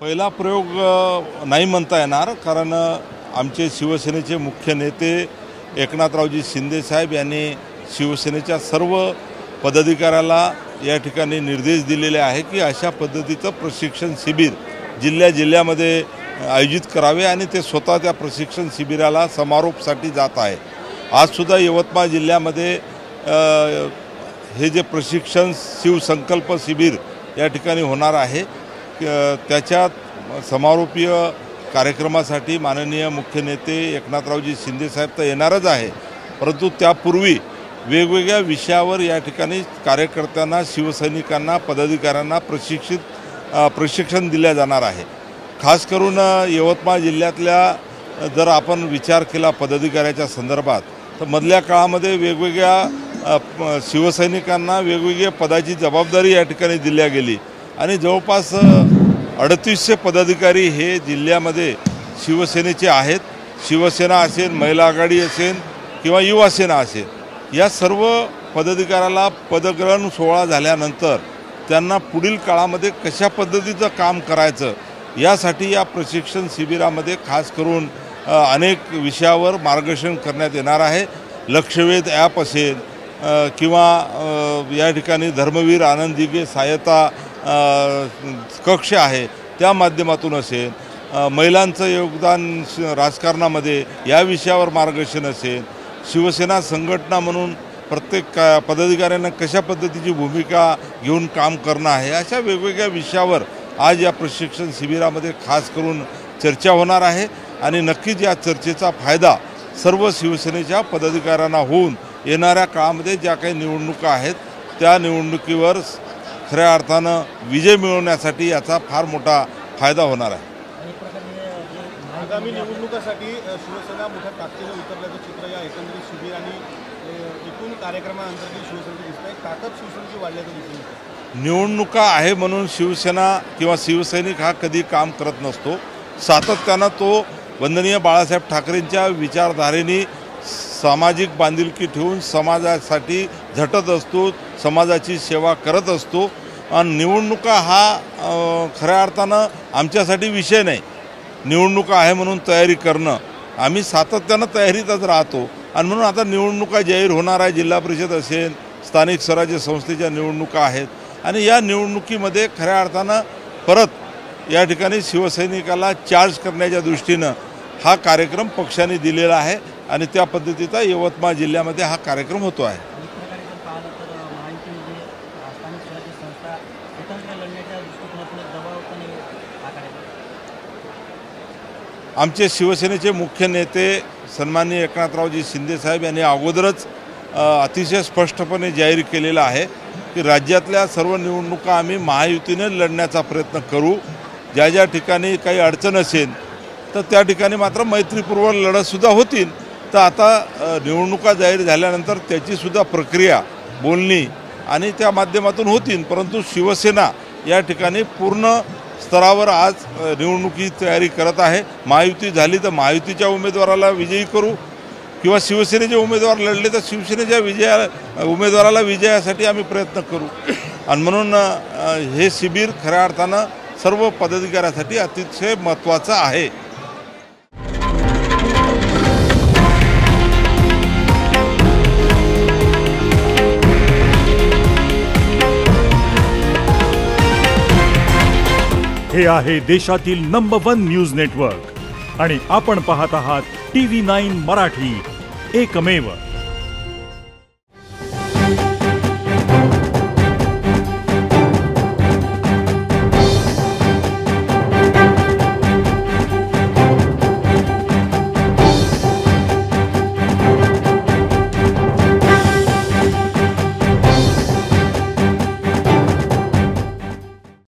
पहिला प्रयोग नाही म्हणता येणार, कारण आमचे शिवसेनेचे मुख्य नेते एकनाथरावजी शिंदे साहेब यांनी शिवसेनेच्या सर्व पदाधिकाऱ्याला या ठिकाणी निर्देश दिलेले आहे की अशा पद्धतीचं प्रशिक्षण शिबिर जिल्ह्यामध्ये आयोजित करावे आणि ते स्वतः त्या प्रशिक्षण शिबिराला समारोपसाठी जात आहे। आजसुद्धा यवतमाळ जिल्ह्यामध्ये हे जे प्रशिक्षण शिवसंकल्प शिबिर या ठिकाणी होणार आहे, त्याच्यात समारोपीय कार्यक्रमासाठी माननीय मुख्य नेते एकनाथरावजी शिंदे साहेब तर येणारच आहे, परंतु त्यापूर्वी वेगवेगळ्या विषयावर या ठिकाणी कार्यकर्त्यांना, शिवसैनिकांना, पदाधिकाऱ्यांना प्रशिक्षण दिले जाणार आहे। खास करून यवतमाळ जिल्ह्यातल्या जर आपण विचार केला पदाधिकाऱ्याच्या संदर्भात, तर मधल्या काळामध्ये वेगवेगळ्या शिवसैनिकांना वेगवेगळ्या पदाची जबाबदारी या ठिकाणी दिल्या गेली आणि जवळपास 3800 पदाधिकारी हे जिल्ह्यामध्ये शिवसेनेचे आहेत। शिवसेना असेल, महिला आघाडी असेल किंवा युवा सेना असेल, या सर्व पदाधिकाऱ्याला पदग्रहण सोहळा झाल्यानंतर त्यांना पुढील काळामध्ये कशा पद्धतीचं काम करायचं यासाठी या प्रशिक्षण शिबिरामध्ये खास करून अनेक विषयावर मार्गदर्शन करण्यात येणार आहे। लक्षवेध ॲप असेल किंवा या ठिकाणी धर्मवीर आनंद दिघे सहायता कक्ष आहे त्या माध्यमातून असेल, महिलांचं योगदान राजकारणामध्ये या विषयावर मार्गदर्शन असेल, शिवसेना संघटना म्हणून प्रत्येक पदाधिकाऱ्यांना कशा पद्धतीची भूमिका घेऊन काम करणं आहे, अशा वेगवेगळ्या विषयावर आज या प्रशिक्षण शिबिरामध्ये खास करून चर्चा होणार आहे आणि नक्कीच या चर्चेचा फायदा सर्व शिवसेनेच्या पदाधिकाऱ्यांना होऊन येणाऱ्या काळामध्ये ज्या काही निवडणुका आहेत त्या निवडणुकीवर खऱ्या अर्थानं विजय मिळवण्यासाठी याचा फार मोठा फायदा होणार आहे। आगामी निवडणुकासाठी शिवसेना मोठ्या ताकदीने उतरल्याचं चित्र या एकंदरीत शिबिर आणि एकूण कार्यक्रमानंतर शिवसेनेची दिसते, ताकद शिवसेनेची वाढल्याचं दिसून निवडणुका आहे म्हणून शिवसेना किंवा शिवसैनिक हा कधी काम करत नसतो। सातत्यानं तो वंदनीय बाळासाहेब ठाकरेंच्या विचारधारेने सामाजिक बांधिलकी ठेवून समाजासाठी झटत असतो, समाजाची सेवा करत असतो आणि निवडणुका हा खऱ्या अर्थानं आमच्यासाठी विषय नाही। निवडणुका आहे म्हणून तयारी करणं, आम्ही सातत्यानं तयारीतच राहतो आणि म्हणून आता निवडणुका जाहीर होणार आहे। जिल्हा परिषद असेल, स्थानिक स्वराज्य संस्थेच्या निवडणुका आहेत आणि या निवडणुकीमध्ये खऱ्या अर्थानं परत या ठिकाणी शिवसैनिकाला चार्ज करण्याच्या दृष्टीनं हा कार्यक्रम पक्षाने दिलेला आहे आणि त्या पद्धतीचा यवतमाळ जिल्ह्यामध्ये हा कार्यक्रम होतो आहे। आमचे शिवसेनेचे मुख्य नेते सन्माननीय एकनाथरावजी शिंदे साहेब यांनी अगोदरच अतिशय स्पष्टपणे जाहीर केलेलं आहे की राज्यातल्या सर्व निवडणुका आम्ही महायुतीने लढण्याचा प्रयत्न करू। ज्या ज्या ठिकाणी काही अडचण असेल तर त्या ठिकाणी मात्र मैत्रीपूर्वक लढतसुद्धा होतील। तर आता निवडणुका जाहीर झाल्यानंतर त्याचीसुद्धा प्रक्रिया बोलणी आणि त्या माध्यमातून होतील, परंतु शिवसेना या ठिकाणी पूर्ण स्तरावर आज निवडणुकीची तयारी करत आहे। महायुती झाली तर महायुतीच्या उमेदवाराला विजयी करू किंवा शिवसेनेचे उमेदवार लढले तर शिवसेनेच्या उमेदवाराला विजयासाठी आम्ही प्रयत्न करू आणि म्हणून हे शिबिर खऱ्या अर्थानं सर्व पदाधिकाऱ्यांसाठी अतिशय महत्त्वाचं आहे। हे आहे देशातील नंबर 1 न्यूज नेटवर्क आणि आपण पाहत आहात TV9 मराठी, एकमेव।